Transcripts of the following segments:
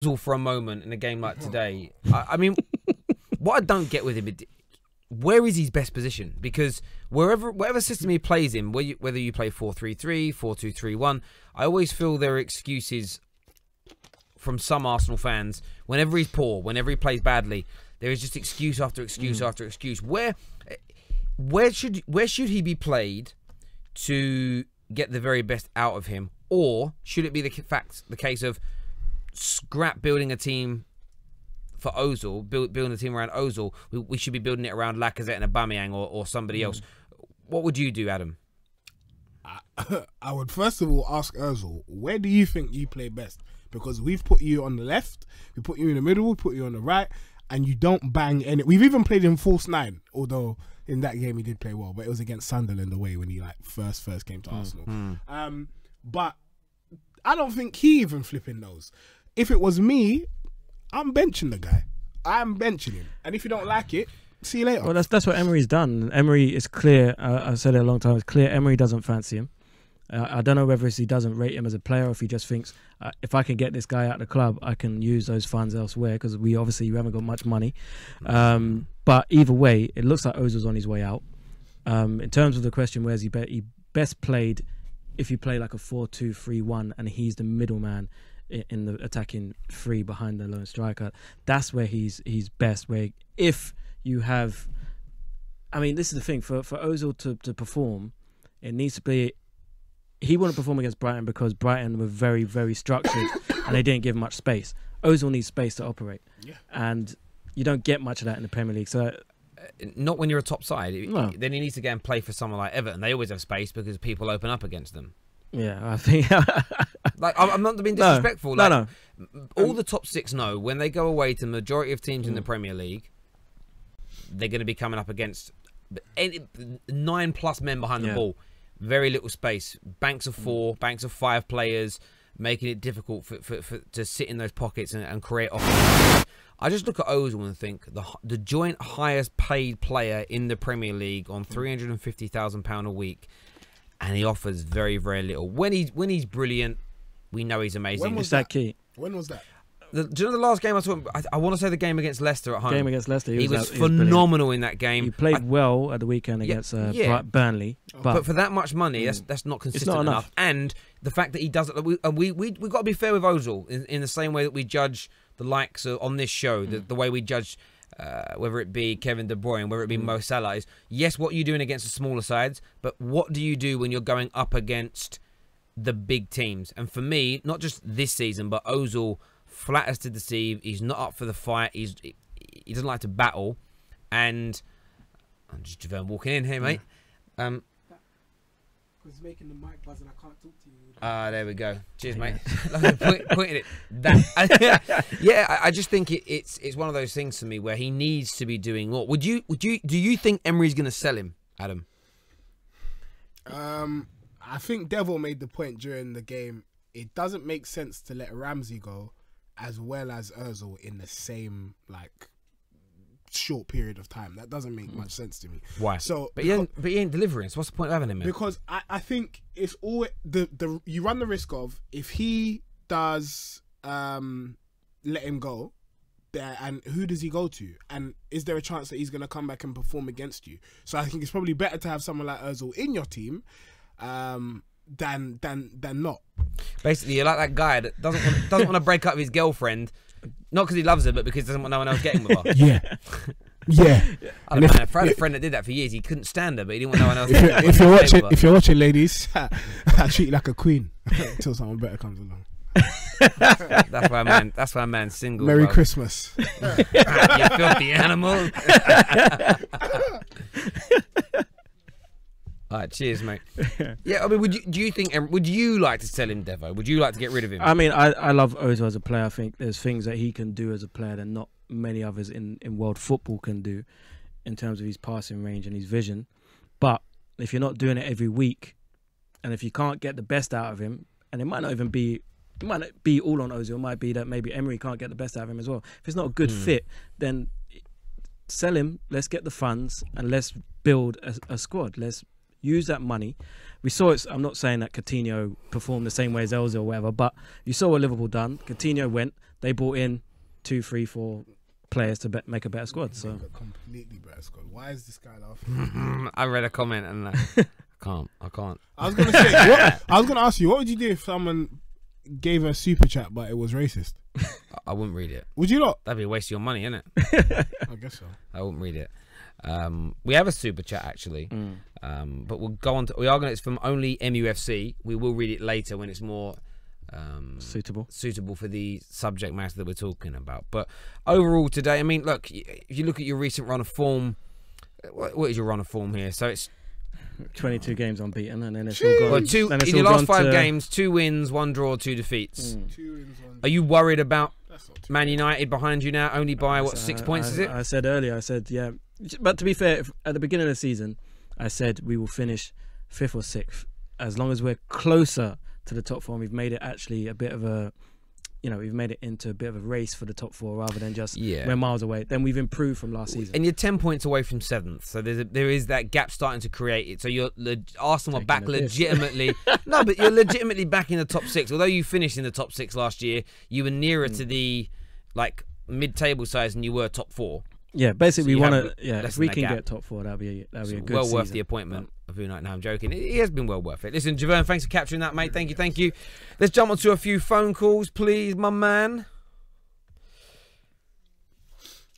for a moment in a game like today. I mean, what I don't get with him, where is his best position? Because whatever system he plays in, whether you play 4-3-3, 4-2-3-1, I always feel there are excuses from some Arsenal fans. Whenever he's poor, whenever he plays badly, there is just excuse after excuse after excuse. Where should he be played to get the very best out of him? Or should it be the case of scrap building a team for Ozil, building a team around Ozil? We should be building it around Lacazette and Aubameyang or somebody else. What would you do, Adam? I would first of all ask Ozil, where do you think you play best? Because we've put you on the left, we put you in the middle, we put you on the right, and you don't bang any. We've even played him false nine, although in that game he did play well, but it was against Sunderland away when he like first came to Arsenal. But I don't think he even flipping knows. If it was me, I'm benching the guy. I'm benching him, and if you don't like it, see you later. Well, that's what Emery's done. Emery is clear. I've said it a long time. It's clear Emery doesn't fancy him. I don't know whether he doesn't rate him as a player or if he just thinks, if I can get this guy out of the club, I can use those funds elsewhere, because we haven't got much money. But either way, it looks like Ozil's on his way out. In terms of the question, where's he best played? If you play like a 4-2-3-1 and he's the middleman in the attacking three behind the lone striker, that's where he's best. Where if you have, I mean, this is the thing, for Ozil to perform, it needs to be. He wouldn't perform against Brighton because Brighton were very, very structured and they didn't give much space. Ozil needs space to operate. Yeah. And you don't get much of that in the Premier League. So, not when you're a top side. No. Then he needs to go and play for someone like Everton. They always have space because people open up against them. Yeah, I think... Like, I'm not being disrespectful. No, like, all the top six know when they go away to the majority of teams in the Premier League, they're going to be coming up against 9+ men behind the ball. Very little space, banks of 4, banks of 5 players, making it difficult to sit in those pockets and create opportunities. I just look at Ozil and think the joint highest paid player in the Premier League on £350,000 a week, and he offers very, very little. When he's brilliant, we know he's amazing. When was that key? When was that? Do you know the last game I saw? I want to say the game against Leicester at home. Game against Leicester. He was phenomenal in that game. He played well at the weekend against Burnley. But for that much money, that's not consistent enough. And the fact that he does it, we've got to be fair with Ozil in the same way that we judge the likes of, on this show, the way we judge whether it be Kevin De Bruyne, whether it be Mo Salah, is yes, what you're doing against the smaller sides, but what do you do when you're going up against the big teams? And for me, not just this season, but Ozil, flat as to deceive. He's not up for the fight. He doesn't like to battle. And I'm just Javerne walking in here, mate. Because it's making the mic buzz and I can't talk to you. There we go. Cheers, mate. Pointing it. That. I just think it's one of those things for me where he needs to be doing more. Do you think Emery's going to sell him, Adam? I think Devil made the point during the game. It doesn't make sense to let Ramsey go as well as Ozil in the same short period of time. That doesn't make much sense to me. Why? But he ain't delivering. So what's the point of having him? Because I think it's all you run the risk of, if he does let him go, and who does he go to? And is there a chance that he's going to come back and perform against you? So I think it's probably better to have someone like Ozil in your team than not. Basically, you're like that guy that doesn't want to break up with his girlfriend, not because he loves her, but because he doesn't want no one else getting with her. Yeah. I had a friend that did that for years. He couldn't stand her, but he didn't want no one else. If you're watching, ladies, I treat you like a queen until someone better comes along. That's why a man's single. Merry Christmas. You filthy animal. All right, cheers, mate. Yeah, I mean, would you like to sell him, Devo? Would you like to get rid of him? I mean, I love Ozil as a player. I think there's things that he can do as a player that not many others in world football can do in terms of his passing range and his vision. But if you're not doing it every week, and if you can't get the best out of him, and it might not be all on Ozil, it might be that maybe Emery can't get the best out of him as well. If it's not a good fit, then sell him, let's get the funds, and let's build a squad. Let's use that money. We saw it. I'm not saying that Coutinho performed the same way as Ozil or whatever, but you saw what Liverpool done. Coutinho went, they brought in 2, 3, 4 players to make a better squad. So a completely better squad. Why is this guy laughing? I read a comment and I can't. I was gonna say. I was gonna ask you, what would you do if someone gave a super chat but it was racist? I wouldn't read it. Would you not? That'd be a waste of your money, isn't it? I guess so. I wouldn't read it. We have a super chat actually, but we'll go on to. We are going. It's from only MUFC. We will read it later when it's more suitable for the subject matter that we're talking about. But overall today, I mean, look, if you look at your recent run of form, what is your run of form here? So it's 22 games unbeaten, and then it's all gone. Well, in your last 5 games, 2 wins, 1 draw, 2 defeats. 2 wins, 1 Are you worried about Man United behind you now, only by what 6 points? Is it? I said earlier. I said yeah, but to be fair, at the beginning of the season, I said we will finish 5th or 6th as long as we're closer to the top 4. And we've made it actually a bit of a, we've made it into a bit of a race for the top 4 rather than just we're miles away. Then we've improved from last season. And you're 10 points away from 7th, so there is that gap starting to create it. So you're Arsenal are back legitimately. No, but you're legitimately back in the top 6. Although you finished in the top 6 last year, you were nearer to the mid-table size than you were top 4. Yeah, basically we want to. Yeah, if we can get top 4, that'd be a good well season. Worth the appointment of Unite. No, I'm joking. It has been well worth it. Listen, Javerne, thanks for capturing that, mate. Thank you. Let's jump onto a few phone calls, please, my man.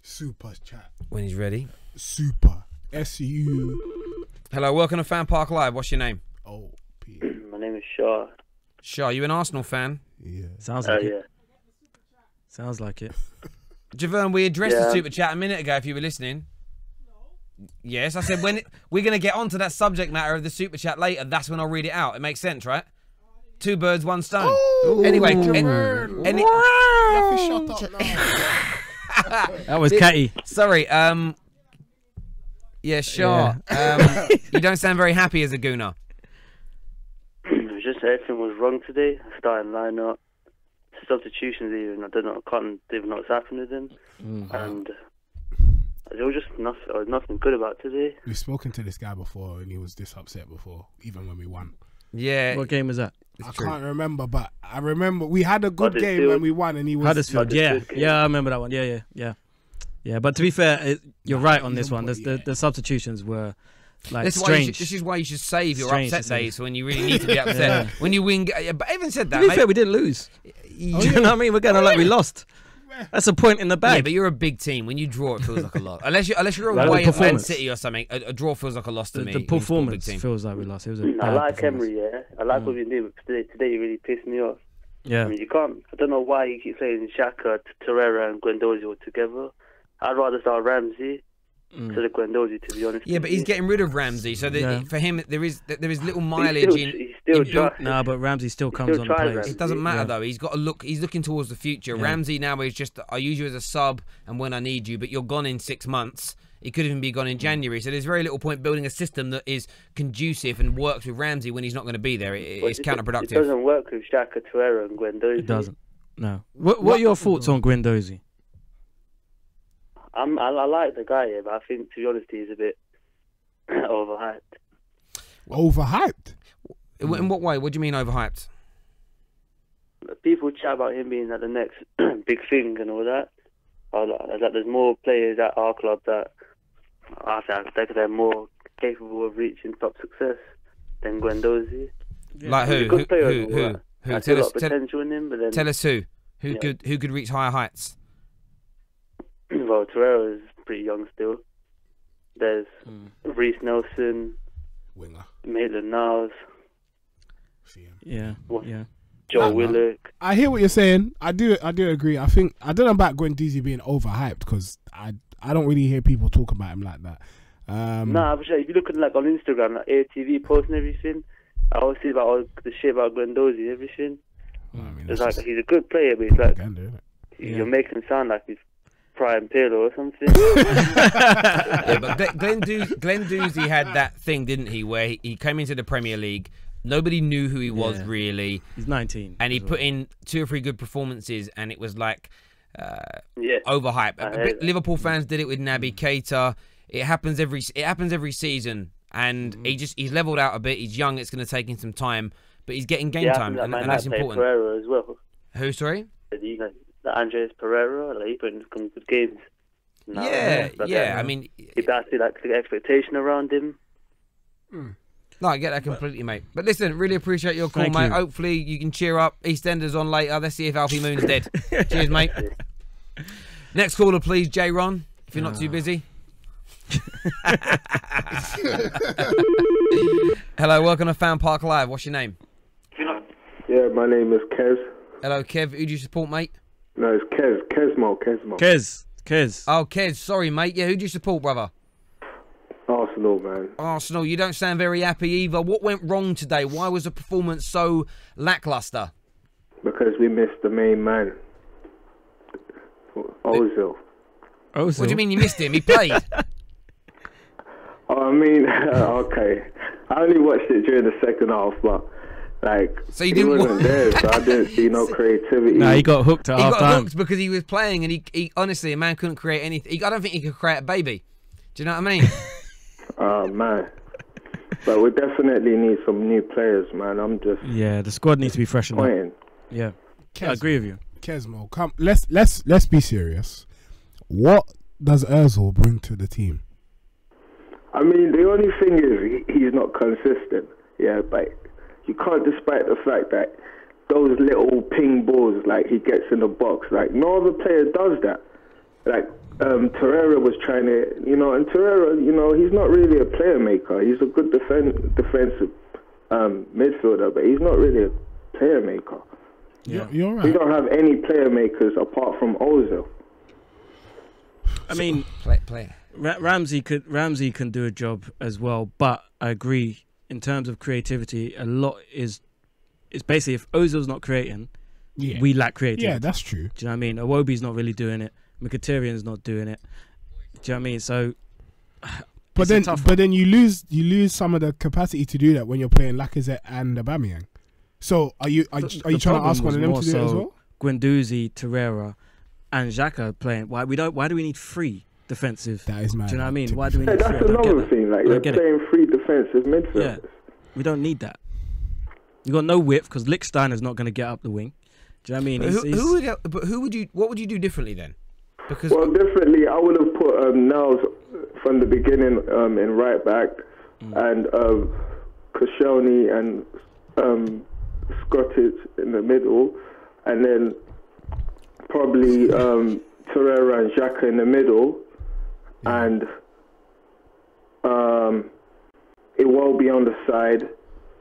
Super chat. When he's ready. Super. SU. Hello, welcome to FanPark Live. What's your name? Oh, P. My name is Shah. Shah, you an Arsenal fan? Yeah. Sounds like it. Yeah. Sounds like it. Javerne, we addressed the super chat a minute ago. If you were listening. Yes, I said when we're going to get onto that subject matter of the super chat later. That's when I'll read it out. It makes sense, right? 2 birds, 1 stone. Ooh, anyway, shut up now. That was catty. Sorry. Yeah, sure. Yeah. You don't sound very happy as a Gooner. It was just everything was wrong today. Starting lineup, substitutions even. I don't know. I can't even know what's happened with them. And there was just nothing good about today. We've spoken to this guy before, and he was this upset before, even when we won. Yeah. What game was that? I can't remember, but I remember we had a good game when we won, and he was Huddersfield. Yeah, I remember that one. Yeah. But to be fair, you're right on this one. The substitutions were strange. This is why you should save your upset days when you really need to be upset. When you win, but even said that. To be fair, we didn't lose. Do you know what I mean? We're going like we lost. That's a point in the bag. Yeah, but you're a big team. When you draw, it feels like a lot. Unless you're away at Man City or something, a draw feels like a loss to me. The performance feels like we lost. It was a bad I like Emery, yeah. I like what we did, but today he really pissed me off. Yeah. I mean, you can't. I don't know why you keep saying Xhaka, Torreira, and Guendouzi all together. I'd rather start Ramsey to the Guendouzi, to be honest. Yeah, but he's getting rid of Ramsey, so for him there is little mileage He's still Nah, but Ramsey still comes on the place. It doesn't matter though. He's got to look. He's looking towards the future. Yeah. Ramsey now is just I use you as a sub and when I need you, but you're gone in 6 months. He could even be gone in January. So there's very little point building a system that is conducive and works with Ramsey when he's not going to be there. It's counterproductive. It doesn't work with Xhaka, Torreira, and Guendouzi. It doesn't. No. What are your thoughts on Guendouzi? I like the guy, but I think, to be honest, he's a bit overhyped. Overhyped? In what way? What do you mean overhyped? People chat about him being like the next big thing and all that. Like there's more players at our club that I think they're more capable of reaching top success than Guendouzi. Like who? Who? There's a lot of potential in him, but then tell us who could reach higher heights. Well, Torreira is pretty young still. There's Reece Nelson, winger, Maitland-Niles. Yeah. Joe Willock. I hear what you're saying. I do agree. I think I don't know about Guendouzi being overhyped because I don't really hear people talk about him like that. Nah, but if you look at on Instagram, like ATV posts and everything, I always see about all the shit about Guendouzi and everything. Well, I mean, it's like he's a good player, but he's like you're making him sound like he's Prime Pillow or something. Yeah, but Guendouzi had that thing, didn't he, where he came into the Premier League. Nobody knew who he was really. He's 19. And he put in 2 or 3 good performances and it was like overhyped. Liverpool fans did it with Naby Keita. It happens every season. And he's leveled out a bit. He's young, it's gonna take him some time. But he's getting game time and that's important. Torreira as well. Who, sorry? Like Andres Pereira, like he put in some good games. Now, I mean, that's like the expectation around him. No, I get that completely, mate. But listen, really appreciate your call, Thank mate. you. Hopefully you can cheer up. EastEnders on later. Let's see if Alfie Moon's dead. Cheers, mate. Next caller, please, J. Ron, if you're not too busy. Hello, welcome to FanPark Live. What's your name? Yeah, my name is Kez. Hello, Kev. Who do you support, mate? No, it's Kesmo. Kez. Oh, Kez. Sorry, mate. Yeah, who do you support, brother? Arsenal, man. Arsenal. You don't sound very happy either. What went wrong today? Why was the performance so lackluster? Because we missed the main man, Ozil. What do you mean you missed him? He played. I mean, okay. I only watched it during the second half, but like, so you he didn't wasn't there, so I didn't see no creativity. No, he got hooked at half time. He got hooked because he was playing, and he honestly, a man couldn't create anything. I don't think he could create a baby. Do you know what I mean? Oh man. But we definitely need some new players, man. Yeah, the squad needs to be freshened up. Yeah, I agree with you. Kesmo, come. Let's be serious. What does Ozil bring to the team? I mean, the only thing is he's not consistent. Yeah, but you can't, despite the fact that those little ping balls, like he gets in the box, like no other player does that. Like Torreira was trying to, and Torreira, he's not really a player maker. He's a good defensive midfielder, but he's not really a player maker. Yeah, you're right. We don't have any player makers apart from Ozil. I mean, play. Ramsey can do a job as well, but I agree in terms of creativity. A lot is basically if Ozil's not creating, we lack creativity. Yeah, that's true. Do you know what I mean? Iwobi's not really doing it. Mkhitaryan's not doing it. Do you know what I mean? So, but then you lose some of the capacity to do that when you're playing Lacazette and Aubameyang. So are you trying to ask one of them to do it as well? Guendouzi, Torreira, and Xhaka playing. Why do we need three defensive? That is mad. Do you know what I mean? Why do we need that's three? another thing. Like they're playing three defensive midfielders. Yeah, we don't need that. You got no width because Lichtsteiner is not going to get up the wing. Do you know what I mean? What would you do differently then? Because differently, I would have put Niles from the beginning in right back, and Koscielny and Scottish in the middle, and then probably Torreira and Xhaka in the middle, and Iwobi on the side.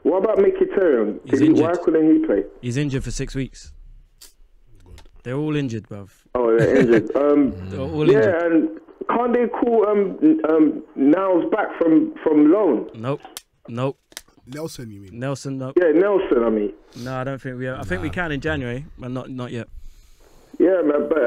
What about Mkhitaryan? Why couldn't he play? He's injured for 6 weeks. They're all injured, bruv. Oh, they're injured. They're all injured. And can't they call Niles back from loan? Nope. Nelson, you mean? Nelson, no. Yeah, Nelson, I mean. No, I don't think we are. I think we can in January, but not yet. Yeah, man, but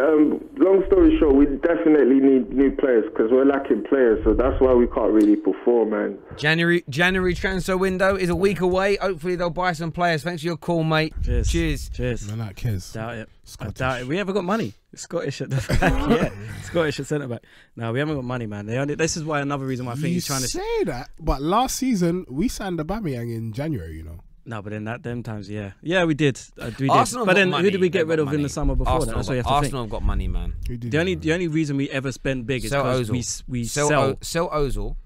long story short, we definitely need new players because we're lacking players, so that's why we can't really perform, man. January transfer window is a week away. Hopefully they'll buy some players. Thanks for your call, mate. Cheers. Man, that Kez. Doubt it. Scottish. I doubt it. We haven't got money. Scottish at the back, yeah. Scottish at centre back. No, we haven't got money, man. This is why another reason why I think he's trying to say that. But last season we signed Aubameyang in January, No, but in them times, yeah, we did. Arsenal but then money. who did we get rid of in the summer before that? That's what you have to Arsenal have got money, man. The only reason we ever spend big is because we sell Ozil.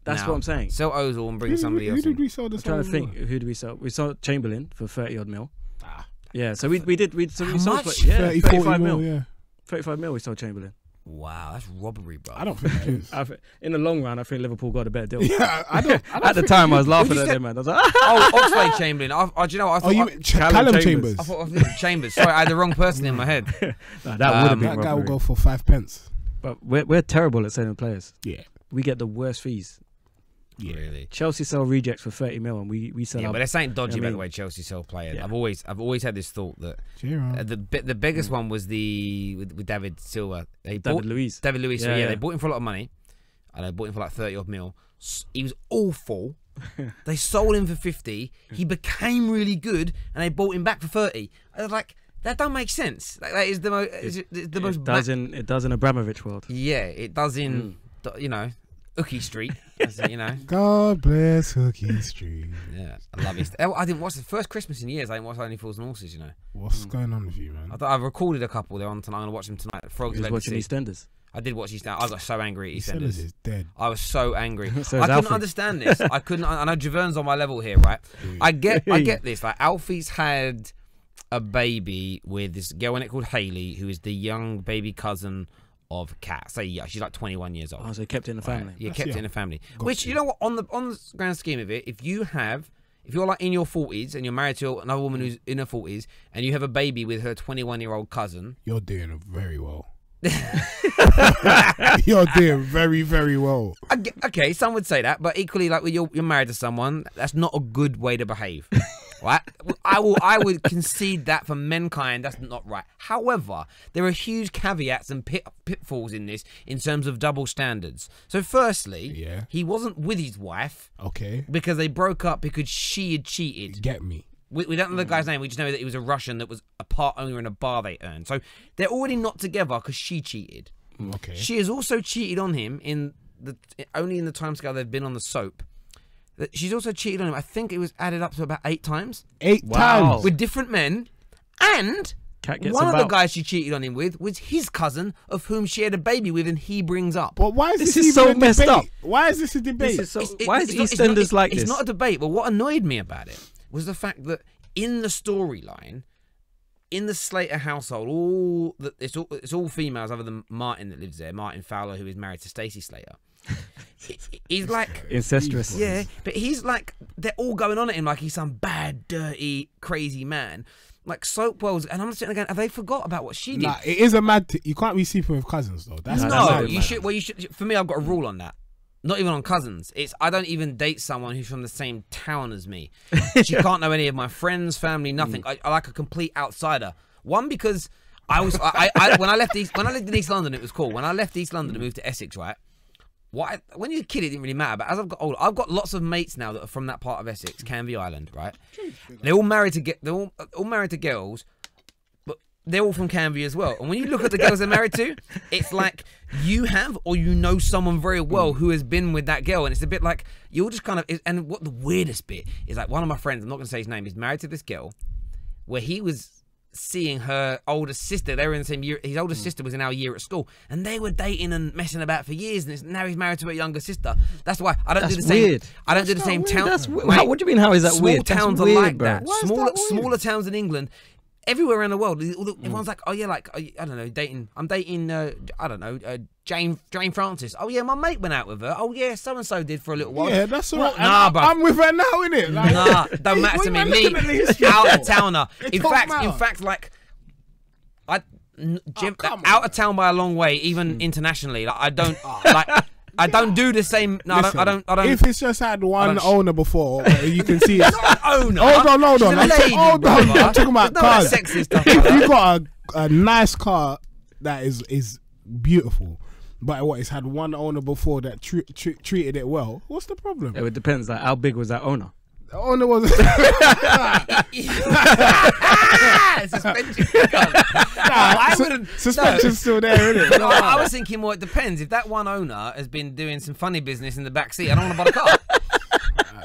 That's what I'm saying. Sell Ozil and bring somebody else. Who did we sell this? I'm trying to think. Who did we sell? We sold Chamberlain for 30 odd mil. Yeah, so we did. We sold 35 mil. Yeah. 35 mil we sold Chamberlain. Wow, that's robbery, bro. I don't think that is. In the long run, I think Liverpool got a better deal. Yeah, I don't At the time, I was laughing at them, man. I was like, Oxlade-Chamberlain. Do you know what I thought? You mean Callum Chambers? I thought Chambers. Sorry, I had the wrong person in my head. No, that would have been that guy robbery. will go for 5 pence. But we're terrible at selling players. Yeah. We get the worst fees. Yeah. Really. Chelsea sell rejects for 30 mil and we sell Yeah, up. but that's ain't dodgy about the way Chelsea sell players. Yeah. I've always had this thought that the biggest one was with David Silva. David Luiz. They bought him for a lot of money, and they bought him for like 30 odd mil. He was awful. They sold him for 50. He became really good, and they bought him back for 30. I was like, that don't make sense. Like, that is the most. It does in Abramovich world. Yeah, it does in Hookie Street, as it, God bless Hookie Street. Yeah, I love it. I didn't watch the first Christmas in years. I didn't watch Only Fools and Horses. What's going on with you, man? I've recorded a couple. They're on tonight. I'm gonna watch them tonight. Frogs was watching EastEnders. I did watch EastEnders. I got so angry at EastEnders. EastEnders is dead. I was so angry. So I couldn't Alfie. understand this. I know Javern's on my level here, right? I get this. Like Alfie's had a baby with this girl in it called Hayley, who is the young baby cousin of Kat. So yeah, she's like 21 years old. Oh, so kept it in the family. Yeah, kept it in the family. Got Which you. you know what? On the grand scheme of it, if you're like in your 40s and you're married to another woman who's in her 40s and you have a baby with her 21-year-old cousin, You're doing very well. You're doing very, very well. Okay, some would say that, but equally, like when you're married to someone, that's not a good way to behave. Right? I would concede that for mankind, that's not right. However, there are huge caveats and pitfalls in this in terms of double standards. So, firstly, he wasn't with his wife, because they broke up because she had cheated. Get me? We don't know the guy's name. We just know that he was a Russian that was a part owner in a bar they earned. So they're already not together because she cheated. Okay. She has also cheated on him only in the timescale they've been on the soap. She's also cheated on him. I think it was added up to about 8 times. 8 times with different men, and one of the guys she cheated on him with was his cousin, of whom she had a baby with, and he brings up. But why is this is so messed up? Why is this a debate? Why is EastEnders like this? It's not a debate, but what annoyed me about it was the fact that in the storyline, in the Slater household, it's all females other than Martin that lives there. Martin Fowler, who is married to Stacey Slater. He's like incestuous. Yeah, but he's like, they're all going on at him like he's some bad, dirty, crazy man. Like soap wells, and I'm sitting there going, have they forgot about what she did? Nah, it is a mad. You can't be sleeping with cousins though. That's you should. Well, you should. For me, I've got a rule on that. Not even on cousins. I don't even date someone who's from the same town as me. She can't know any of my friends, family, nothing. I like a complete outsider. One, because when I lived in East London, it was cool. When I left East London and moved to Essex, right? When you're a kid, it didn't really matter. But as I've got older, I've got lots of mates now that are from that part of Essex, Canvey Island, right? They're all married to girls, but they're all from Canvey as well. And when you look at the girls they're married to, it's like you have or you know someone very well who has been with that girl, and it's a bit like you're just kind of. And what the weirdest bit is, like, one of my friends, I'm not going to say his name, is married to this girl, where he was seeing her older sister. They were in the same year. His older sister was in our year at school, and they were dating and messing about for years. And now he's married to her younger sister. That's why I don't do the same. Weird. I don't do the same town. What do you mean? How is that weird? Small towns weird, are like bro. that. Smaller towns in England. Everywhere around the world, everyone's like, oh yeah, like I don't know, dating. I'm dating, I don't know, Jane Francis. Oh yeah, my mate went out with her. Oh yeah, so and so did for a little while. Yeah, that's all right. Nah, bro. I'm with her now, innit? Like, nah, don't matter to me. Me, out of towner. In fact, like, out of town by a long way, even internationally. Like, I don't like. I don't do the same. No, listen, I don't. If it's just had one owner before, you can see it. Not an owner. Hold on. She's a lady, I'm talking about cars. Sexy stuff. If you got a nice car that is beautiful, but it's had one owner before that treated it well, what's the problem? It depends. Like, how big was that owner? The owner was suspension. Suspension's still there, isn't it? No, I was thinking more. It depends. If that one owner has been doing some funny business in the back seat, I don't want to buy the car.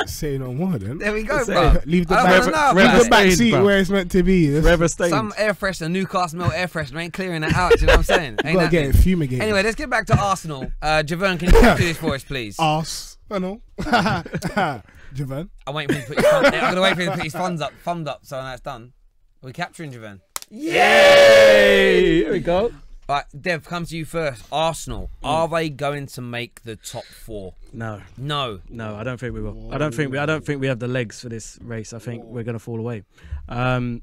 Say no more then. There we go, bro. Leave the back seat where it's meant to be. Some air freshener, Newcastle Mill air freshener ain't clearing that out. Do you know what I'm saying? You gotta get it fumigated. Anyway, let's get back to Arsenal. Javern, can you do this for us, please? Arsenal. Javern. I'm waiting for you to put your thumb. I'm gonna wait for you to put his thumbs up, so that's done. Are we capturing Javern? Yay! Here we go. Right, Dev, come to you first. Arsenal, are they going to make the top 4? No, I don't think we will. I don't think we have the legs for this race. I think we're going to fall away. I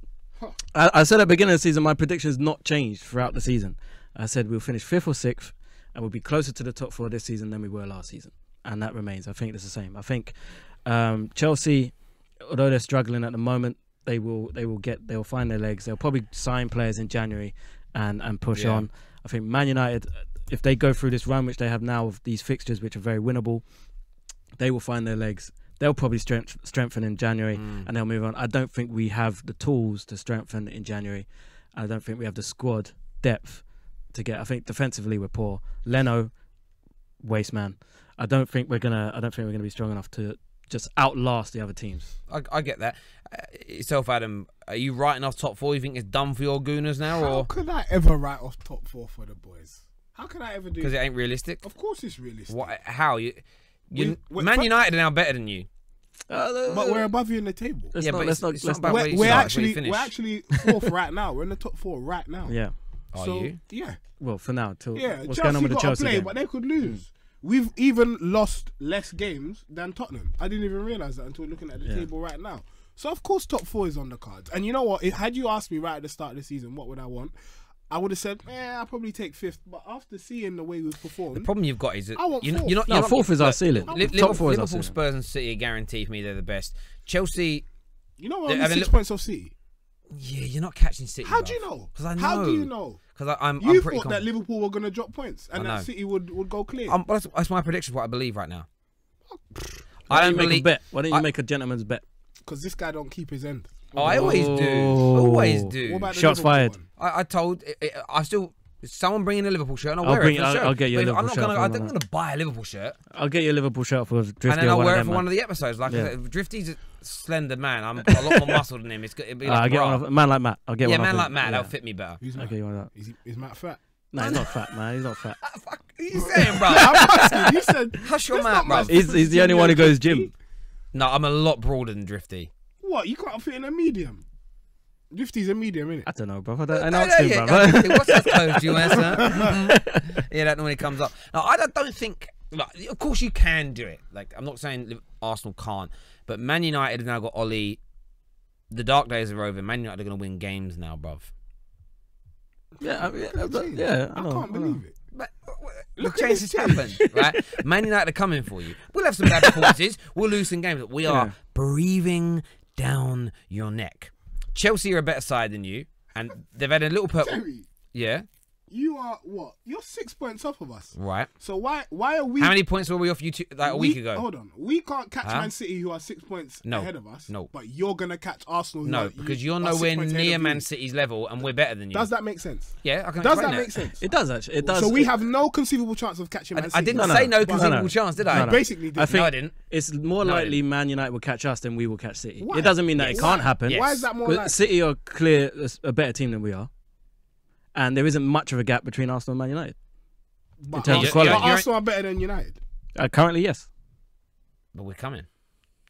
said at the beginning of the season, my prediction has not changed throughout the season. I said we'll finish 5th or 6th, and we'll be closer to the top 4 this season than we were last season, and that remains. I think it's the same. I think Chelsea, although they're struggling at the moment, they'll find their legs. They'll probably sign players in January and push on. I think Man United, if they go through this run which they have now of these fixtures which are very winnable, they will find their legs. They'll probably strengthen in January and they'll move on. I don't think we have the tools to strengthen in January. I don't think we have the squad depth to get. I think defensively we're poor. Leno, waste man. I don't think we're gonna be strong enough to just outlast the other teams. I get that. Yourself, Adam, are you writing off top 4? You think it's done for your Gooners now? How could I ever write off top 4 for the boys? How can I ever do? Because it ain't realistic. Of course, it's realistic. What? How? Man United are now better than you. But we're above you in the table. We're actually fourth right now. We're in the top 4 right now. Yeah. Are you? Yeah. Well, for now, till what's Chelsea going on with the got Chelsea to play, game? but they could lose. We've even lost less games than Tottenham. I didn't even realise that until looking at the table right now. So of course top 4 is on the cards. And you know what? Had you asked me right at the start of the season what would I want, I would have said, I'll probably take 5th. But after seeing the way we've performed, the problem you've got is that I want you're 4th. Fourth is our ceiling. Liverpool, Spurs, and City are guaranteed for me they're the best. Chelsea, you know what? Only 6 points off City. Yeah, you're not catching City. How do you know? Because I know. How do you know? Because I'm you pretty thought that Liverpool were going to drop points and that City would go clear. That's my prediction. What I believe right now. I don't make a bet. Why don't you make a gentleman's bet? Because this guy don't keep his end. Oh, I always do. Always do. What about the Shots Liverpool fired. one? I told. I still. Someone bring in a Liverpool shirt and I'll wear it for the show. I'll get you a Liverpool shirt. I'm not going to buy a Liverpool shirt. I'll get you a Liverpool shirt for Drifty. And then I'll wear it for one of the episodes. Like I said, Drifty's a slender man. I'm a lot more muscle than him. It'd be like I'll get one of a man like Matt. I'll get one. Yeah, man like Matt. That'll fit me better. I'll get you one of that. Is Matt fat? No, he's not fat, man. He's not fat. What are you saying, bro? I'm asking. You said hush your mouth, bro. He's the only one who goes gym. No, I'm a lot broader than Drifty. What? You can't fit in a medium. Drifty's a medium, innit? I don't know, bro. I know it's him, bro. What's that clothes you wear, sir? Yeah, that normally comes up. No, I don't think. Like, of course, you can do it. Like, I'm not saying Arsenal can't, but Man United have now got Ollie. The dark days are over. Man United are going to win games now, bruv. Yeah, I can't believe it. But the change has happened, right? Man United are coming for you. We'll have some bad performances. We'll lose some games, but we are breathing down your neck. Chelsea are a better side than you, and they've had a little Terry, yeah. You are what? You're 6 points off of us. Right. So why are we? How many points were we off you a week ago? Hold on. We can't catch Man City, who are 6 points ahead of us. No. But you're gonna catch Arsenal. No, because you're nowhere near Man City's level, and we're better than you. Does that make sense? Yeah, I can. Does that make sense? It does actually. It does. So we have no conceivable chance of catching Man City. I didn't say no conceivable chance, did I? You basically did. I didn't. It's more likely Man United will catch us than we will catch City. Why? It doesn't mean that it can't happen. Why is that more likely? City are clear a better team than we are. And there isn't much of a gap between Arsenal and Man United in terms of quality. Arsenal are better than United. Currently, yes. But we're coming.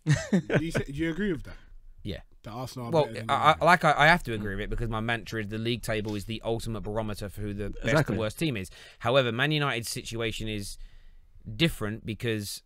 Do you agree with that? Yeah. That Arsenal are better than United. I have to agree with it because my mantra is the league table is the ultimate barometer for who the best and worst team is. However, Man United's situation is different because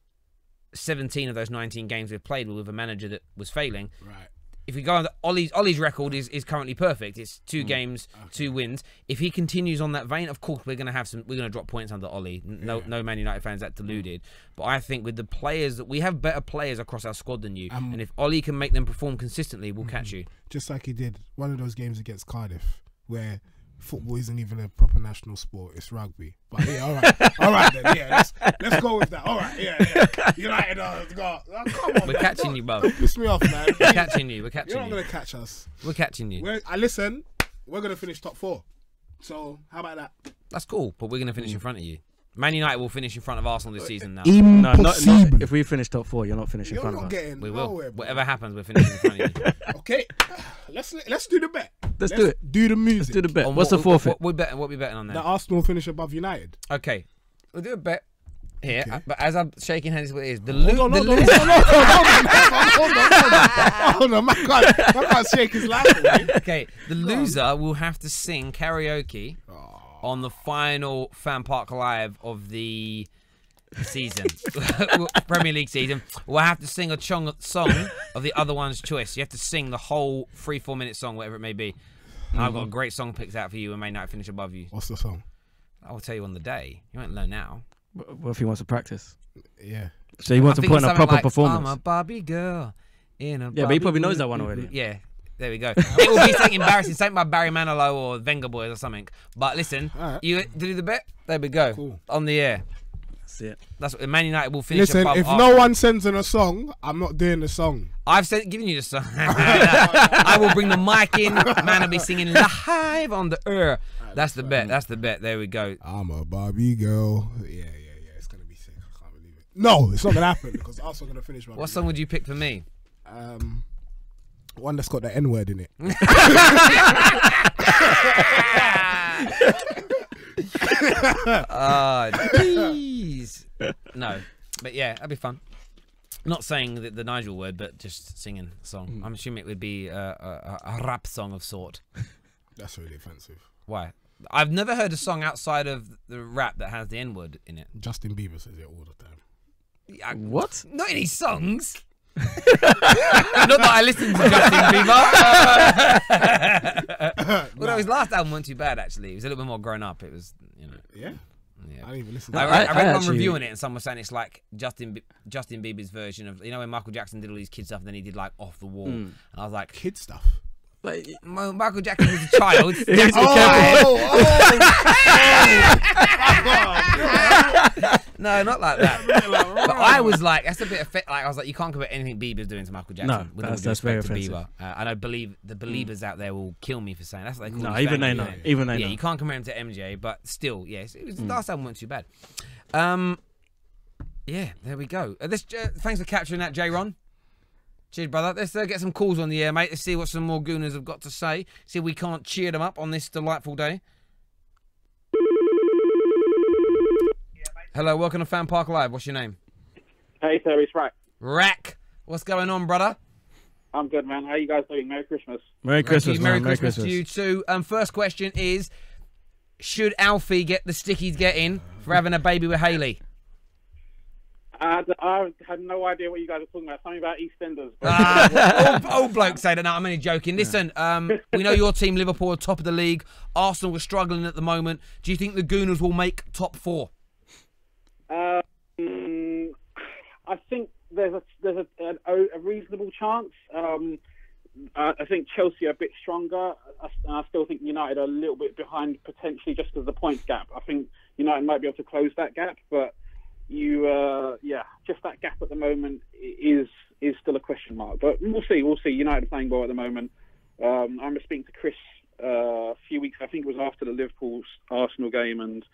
17 of those 19 games we've played were with a manager that was failing. Right. If we go on, Ollie's record is currently perfect. It's 2 games, 2 wins. If he continues on that vein, of course we're going to drop points under Ollie. No Man United fans that deluded. But I think with the players that we have better players across our squad than you, and if Ollie can make them perform consistently, we'll catch you. Just like he did one of those games against Cardiff, where football isn't even a proper national sport; it's rugby. But yeah, all right then. Yeah, let's go with that. All right, yeah. United, come on. We're catching you, bro. Don't piss me off, man. We're catching you. You're not gonna catch us. We're catching you. Listen, we're gonna finish top 4. So how about that? That's cool, but we're gonna finish in front of you. Man United will finish in front of Arsenal this season now. No, not if we finish top 4. You're not finishing in front of us. We will. Whatever happens, we're finishing in front of you. Okay, let's do the bet. Let's do it. Do the music. Let's do the bet. What's the forfeit? What we betting on that? That Arsenal finish above United. Okay, we'll do a bet here. Okay. But as I'm shaking hands, what it is the Hold on. I can't shake his laugh away. Okay, the loser will have to sing karaoke on the final FanPark Live of the season, Premier League season. We'll have to sing a song of the other one's choice. You have to sing the whole 3-4 minute song, whatever it may be. And I've got a great song picked out for you and may not finish above you. What's the song? I will tell you on the day. You won't learn now. What if he wants to practice? Yeah. So he wants to put in a proper performance. I'm a Barbie girl in a but he probably knows that one already. Yeah. There we go. It will be something embarrassing, something by Barry Manilow or Venga Boys or something. But listen, you do the bet. There we go. Cool. On the air. That's it. That's what Man United will finish. Listen, if no one sends in a song, I'm not doing the song. I've given you the song. I will bring the mic in. Man will be singing live on the air. That's the bet. That's the bet. There we go. I'm a Barbie girl. Yeah. It's gonna be sick. I can't believe it. No, it's not gonna happen because Arsenal are gonna finish. What song would you pick for me? One that's got the N word in it. Oh, jeez. No, but yeah, that'd be fun. Not saying the Nigel word, but just singing a song. I'm assuming it would be a rap song of sort. That's really offensive. Why? I've never heard a song outside of the rap that has the N word in it. Justin Bieber says it all the time. What? Not any songs. Not that I listened to Justin Bieber. Well, his last album wasn't too bad actually. It was a little bit more grown up. It was, Yeah. I didn't even listen. I read one reviewing it, and someone was saying it's like Justin Bieber's version of when Michael Jackson did all these kid stuff, and then he did like Off the Wall, and I was like, kid stuff. Like, Michael Jackson was a child. No, not like that. But I was like, that's a bit of I was like, you can't compare anything Bieber's doing to Michael Jackson. No, that's very offensive. Bieber. I know the believers out there will kill me for saying that's what they call No, even they know. Even they know. Yeah, you can't compare him to MJ, but still, yes, it was last album wasn't too bad. Yeah, there we go. Thanks for capturing that, J-Ron. Cheers, brother. Let's get some calls on the air, mate. Let's see what some more Gooners have got to say. See if we can't cheer them up on this delightful day. Hello, welcome to FanPark Live. What's your name? Hey, sir, it's Rack. Rack. What's going on, brother? I'm good, man. How you guys doing? Merry Christmas. Merry Christmas, Merry Christmas to you too. First question is, should Alfie get the stick he's getting for having a baby with Hayley? I had no idea what you guys were talking about. Something about EastEnders. Old bloke say that. No, I'm only joking. Listen, we know your team, Liverpool, are top of the league. Arsenal are struggling at the moment. Do you think the Gooners will make top 4? I think there's a reasonable chance. I think Chelsea are a bit stronger. I still think United are a little bit behind potentially just because of the points gap. I think United might be able to close that gap, but just that gap at the moment is still a question mark. But we'll see. United are playing well at the moment. I remember speaking to Chris a few weeks, I think it was after the Liverpool-Arsenal game, and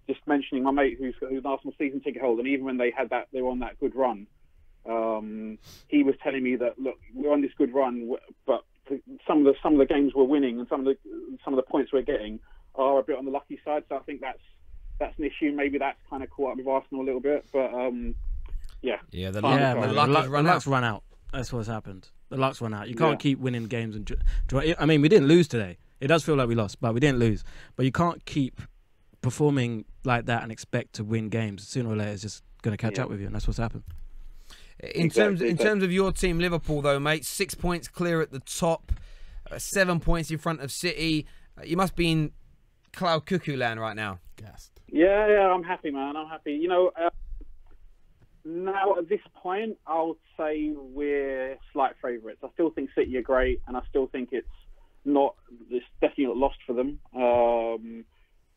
just mentioning my mate who's an Arsenal season ticket holder, and even when they were on that good run, he was telling me that, look, we're on this good run, but some of the games we're winning and some of the points we're getting are a bit on the lucky side. So I think that's an issue. Maybe that's kind of caught up with Arsenal a little bit, but the luck's run out. That's what's happened. The luck's run out. You can't keep winning games and I mean, we didn't lose today. It does feel like we lost, but we didn't lose. But you can't keep performing like that and expect to win games. Sooner or later, it's just going to catch up with you, and that's what's happened. In terms of your team, Liverpool, though, mate, 6 points clear at the top, 7 points in front of City. You must be in cloud cuckoo land right now. Gassed. Yeah, I'm happy, man. I'm happy. Now at this point, I would say we're slight favourites. I still think City are great, and I still think it's definitely not lost for them.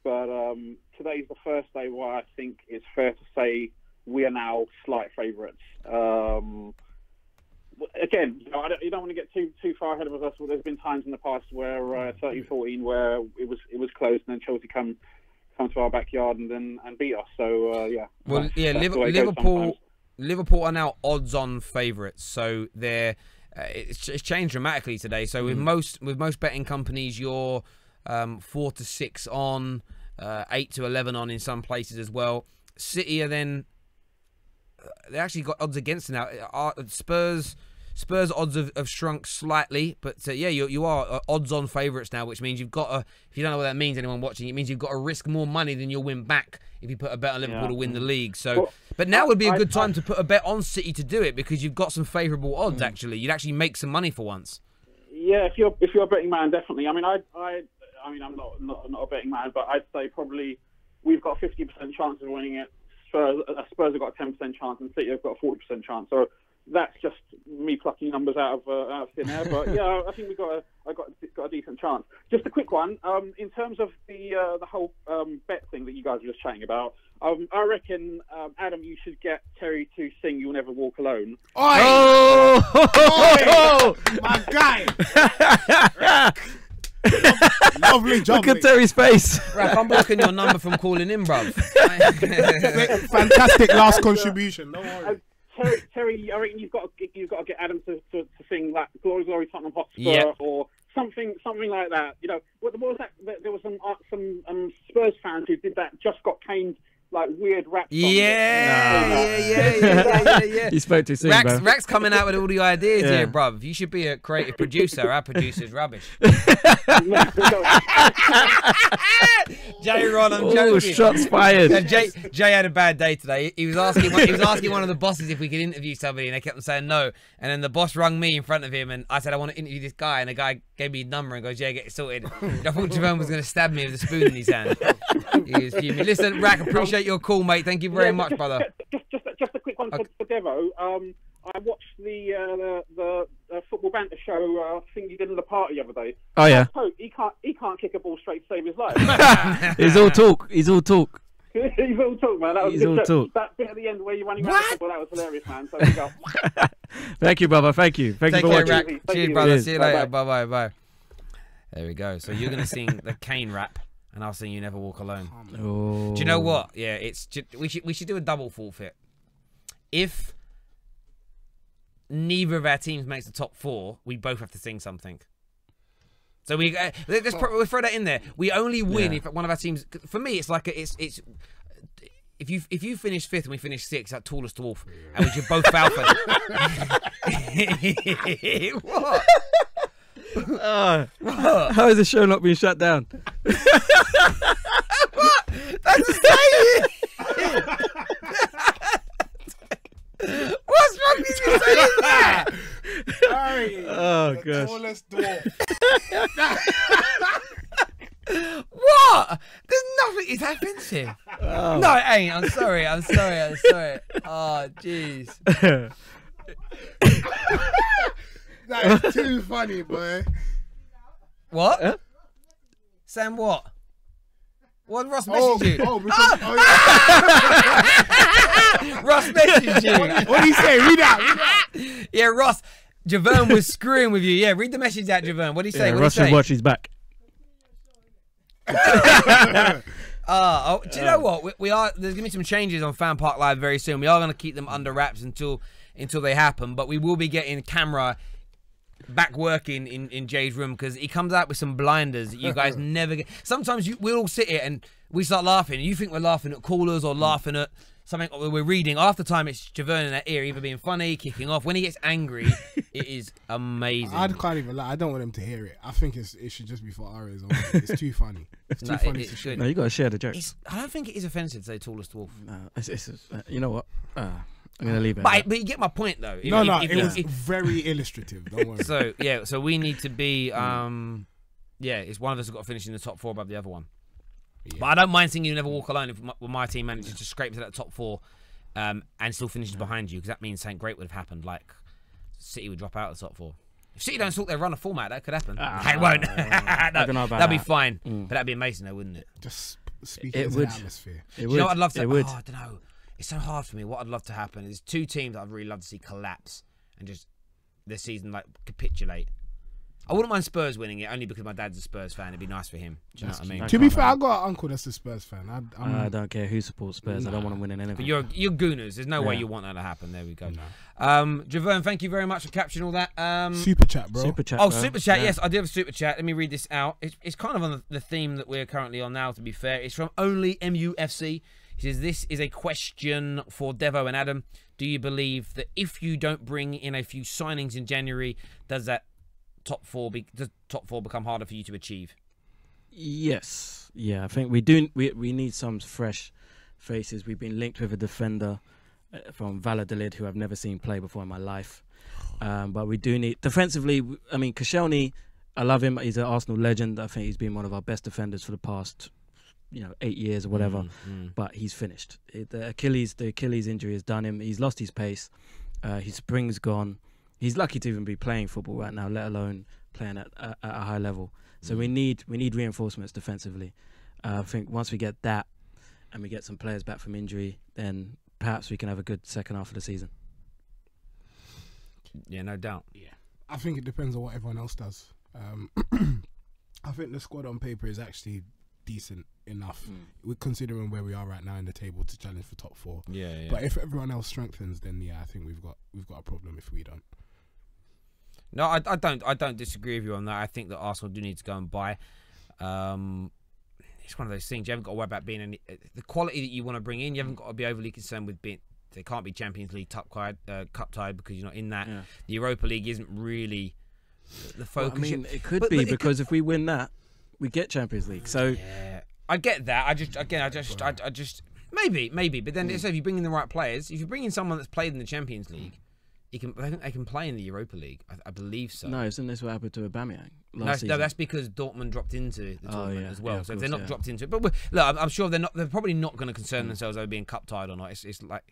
But today's the first day where I think it's fair to say we are now slight favourites. Again, you don't want to get too far ahead of us. There's been times in the past where 13-14 where it was close, and then Chelsea come to our backyard and beat us. So Liverpool are now odds-on favourites. So they're it's changed dramatically today. So with most betting companies, you're 4 to 6 on, 8 to 11 on in some places as well. City are then they actually got odds against them now. Spurs odds have shrunk slightly, but you are odds-on favourites now, which means you've got to, if you don't know what that means, anyone watching, it means you've got to risk more money than you'll win back if you put a bet on Liverpool to win the league. So, but now would be a good time to put a bet on City to do it because you've got some favourable odds. Actually, you'd actually make some money for once. Yeah, if you're a betting man, definitely. I mean, I'm not a betting man, but I'd say probably we've got a 50% chance of winning it. Spurs have got a 10% chance, and City have got a 40% chance. So that's just me plucking numbers out of thin air. But yeah, I think I got a decent chance. Just a quick one. In terms of the whole bet thing that you guys were just chatting about, I reckon Adam, you should get Terry to sing "You'll Never Walk Alone." Oh, my guy. Lovely job. Look at Terry's face. Raf, I'm blocking your number from calling in, bruv. Fantastic last contribution. Don't worry. Terry, I reckon you've got to get Adam to sing like "Glory, Glory, Tottenham Hotspur" or something like that. You know, what was that? There was some Spurs fans who did that. Just got caned. Like weird rap songs. Yeah. You spoke too soon, bro. Rack's coming out with all the ideas here, bruv. You should be a creative producer. Our producer's rubbish. Jay Ron, I'm joking. Shots fired. Jay had a bad day today. He was asking one of the bosses if we could interview somebody, and they kept on saying no. And then the boss rung me in front of him, and I said I want to interview this guy, and the guy gave me his number and goes, "Yeah, get it sorted." I thought Javon was going to stab me with a spoon in his hand. He was fuming. Listen, Rack, appreciate your call, mate. Thank you very much, brother. Just a quick one for Devo. I watched the football banter show thing you did in the party the other day. Oh yeah. He can't kick a ball straight to save his life. He's all talk. He's all talk, man. That was all talk. That bit at the end where you running around the football, that was hilarious, man. So you go. Thank you, brother. Thank you for watching. Rack. Cheers, brother. See you later. Bye. There we go. So you're gonna sing the Kane rap, and I'll sing "You Never Walk Alone." Oh. Do you know what? Yeah, we should do a double forfeit. If neither of our teams makes the top 4, we both have to sing something. So we'll throw that in there. We only win if one of our teams. For me, it's like it's. If you finish 5th and we finish 6th, that tallest dwarf, and we should both foul for it. What? How is the show not being shut down? What? That's insane. What's wrong with you saying that? Sorry. Oh gosh. Tallest dwarf. What? There's nothing. It's offensive. Oh. No, it ain't. I'm sorry. Oh, jeez. That is too funny, boy. What? Huh? Sam, what? What Ross messaged you? Ross messaged you. What did he say? Read out. Yeah, Ross. Javerne was screwing with you. Yeah, read the message out, Javerne. What did he say? Ross should watch his back. Do you know what? We are. There's gonna be some changes on FanPark Live very soon. We are gonna keep them under wraps until they happen. But we will be getting camera back working in Jay's room because he comes out with some blinders that you guys never get. Sometimes we'll all sit here and we start laughing. You think we're laughing at callers or laughing at something we're reading. Half the time it's Javerne in that ear, either being funny, kicking off. When he gets angry, it is amazing. I can't even lie. I don't want him to hear it. I think it should just be for our ears only. It's too funny. It's too funny to share. No, you got to share the jokes. I don't think it is offensive to say tallest dwarf. No, you know what? I'm gonna leave it. But you get my point though. It was very illustrative. Don't worry. So we need to be it's one of us has got to finish in the top 4 above the other one. Yeah. But I don't mind seeing You Never Walk Alone if my team manages to scrape to that top 4 and still finishes behind you, because that means something great would have happened. Like City would drop out of the top 4. If City don't sort their run of format, that could happen. It won't. That'd be fine. But that'd be amazing though, wouldn't it? Just speak into the atmosphere. You know what I'd love to? I don't know. It's so hard for me. What I'd love to happen is 2 teams I'd really love to see collapse and just this season like capitulate. I wouldn't mind Spurs winning it only because my dad's a Spurs fan. It'd be nice for him. Do you know what I mean? To be fair, I got an uncle that's a Spurs fan. I don't care who supports Spurs. I don't want to win anything. But you're Gooners. There's no way you want that to happen. There we go. Javerne, thank you very much for capturing all that. Super chat, bro. Super chat. Oh, super chat. Yes, I do have a super chat. Let me read this out. It's kind of on the theme that we're currently on now. To be fair, it's from Only MUFC. He says, this is a question for Devo and Adam. Do you believe that if you don't bring in a few signings in January, does top 4 become harder for you to achieve? Yes. Yeah, I think we do. We need some fresh faces. We've been linked with a defender from Valladolid who I've never seen play before in my life. But we do need defensively. I mean, Koscielny, I love him. He's an Arsenal legend. I think he's been one of our best defenders for the past 8 years or whatever, but he's finished. The Achilles injury has done him. He's lost his pace. His spring's gone. He's lucky to even be playing football right now, let alone playing at a high level. So we need reinforcements defensively. I think once we get that and we get some players back from injury, then perhaps we can have a good second half of the season. Yeah, no doubt. Yeah, I think it depends on what everyone else does. I think the squad on paper is actually decent enough. We're considering where we are right now in the table to challenge for top 4. Yeah. But if everyone else strengthens, then yeah, I think we've got a problem if we don't. No, I don't disagree with you on that. I think that Arsenal do need to go and buy. It's one of those things. You haven't got to worry about being the quality that you want to bring in. You haven't got to be overly concerned with being. They can't be Champions League cup tied because you're not in that. Yeah. The Europa League isn't really the focus. Well, I mean, it could be because if we win that, we get Champions League. So yeah, I get that. I just maybe. But then if you bring in the right players, if you bring in someone that's played in the Champions League. I think they can play in the Europa League. I believe so. No, isn't this what happened to Aubameyang last season? No, that's because Dortmund dropped into the tournament as well. So if they're not dropped into it, but look, I'm sure they're not. They're probably not going to concern themselves over being cup tied or not. It's like,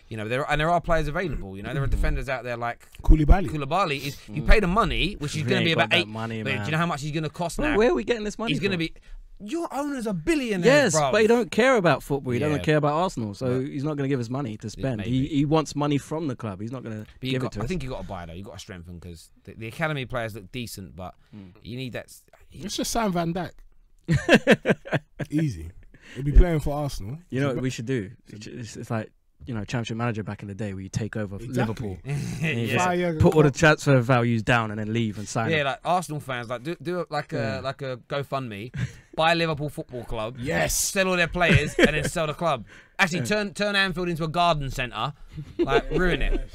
there are players available. There are defenders out there like Koulibaly. You pay the money, which is going to be about 8. Money, but do you know how much he's going to cost now? Where are we getting this money? He's going to be. Your owner's a billionaire. Yes, bro. But he don't care about football. He doesn't care about Arsenal, so he's not going to give us money to spend. He wants money from the club. He's not going to give it to us. I think you got to buy though. You got to strengthen because the academy players look decent, but you need that. It's just Sam Van Dijk. Easy. He'll be playing for Arsenal. You know what we should do? It's like Championship Manager back in the day where you take over Liverpool. And put all the transfer values down and then leave and sign. Yeah, like Arsenal fans, like do it like a GoFundMe, buy Liverpool Football Club. Yes, sell all their players and then sell the club. Actually, turn Anfield into a garden centre, like ruin it.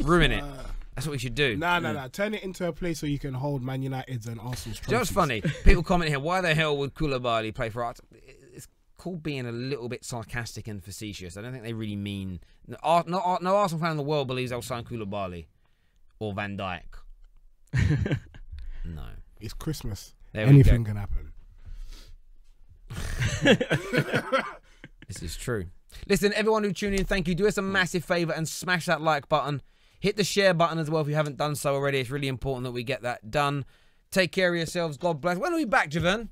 That's what we should do. Nah. Turn it into a place where you can hold Man United's and Arsenal's trophies. You know what's funny? People comment here, why the hell would Koulibaly play for Arsenal? It's called being a little bit sarcastic and facetious. I don't think they really mean... No Arsenal fan in the world believes they'll sign Koulibaly or Van Dijk. No. It's Christmas. Anything can happen. This is true. Listen, everyone who tuned in, thank you. Do us a massive favour and smash that like button. Hit the share button as well if you haven't done so already. It's really important that we get that done. Take care of yourselves. God bless. When are we back, Javan?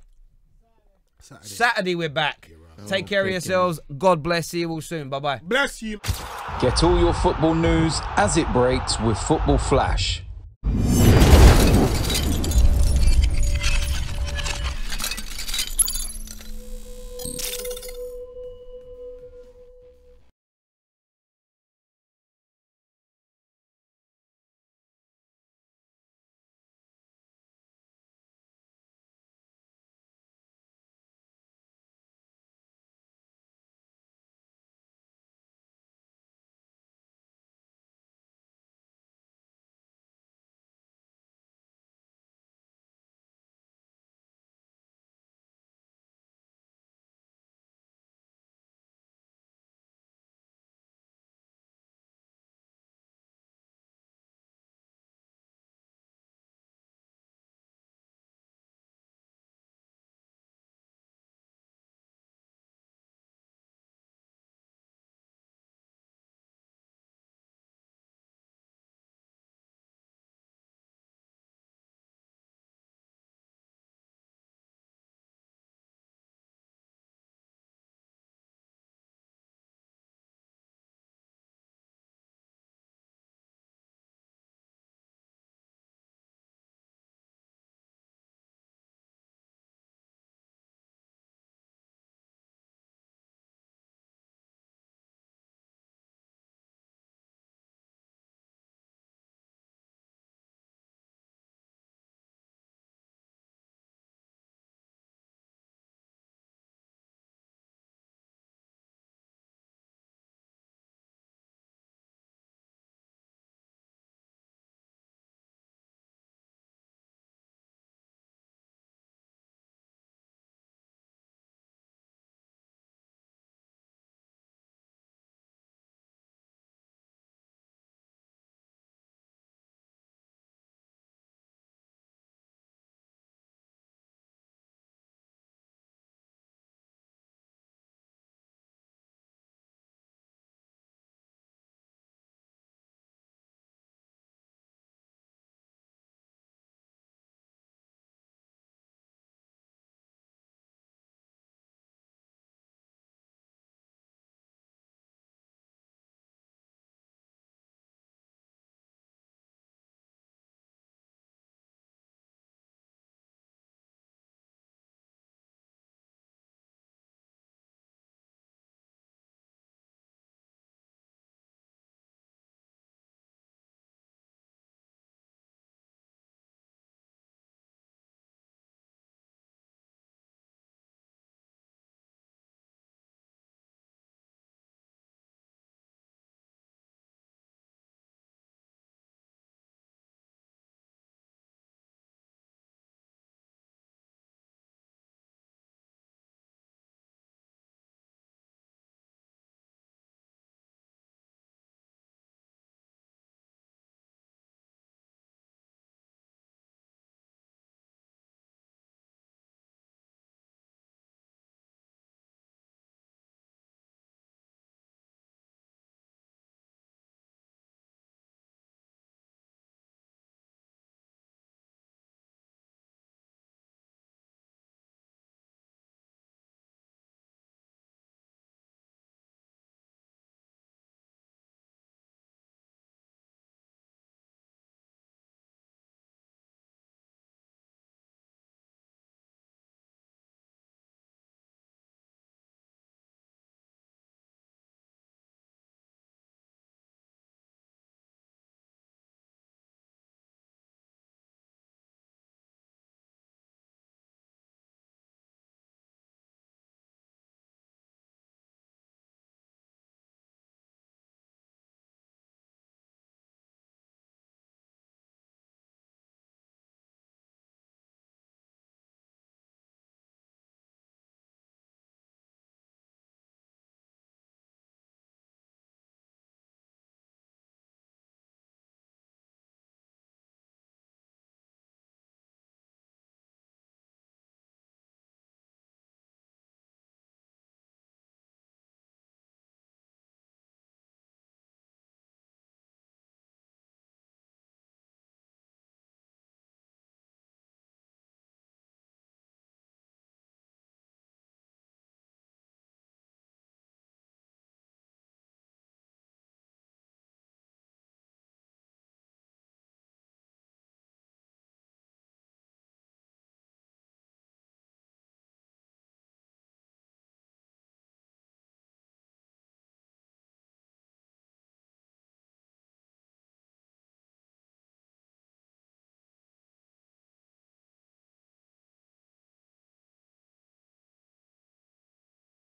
Saturday we're back. Take care of yourselves. God bless. See you all soon. Bye-bye. Bless you. Get all your football news as it breaks with Football Flash.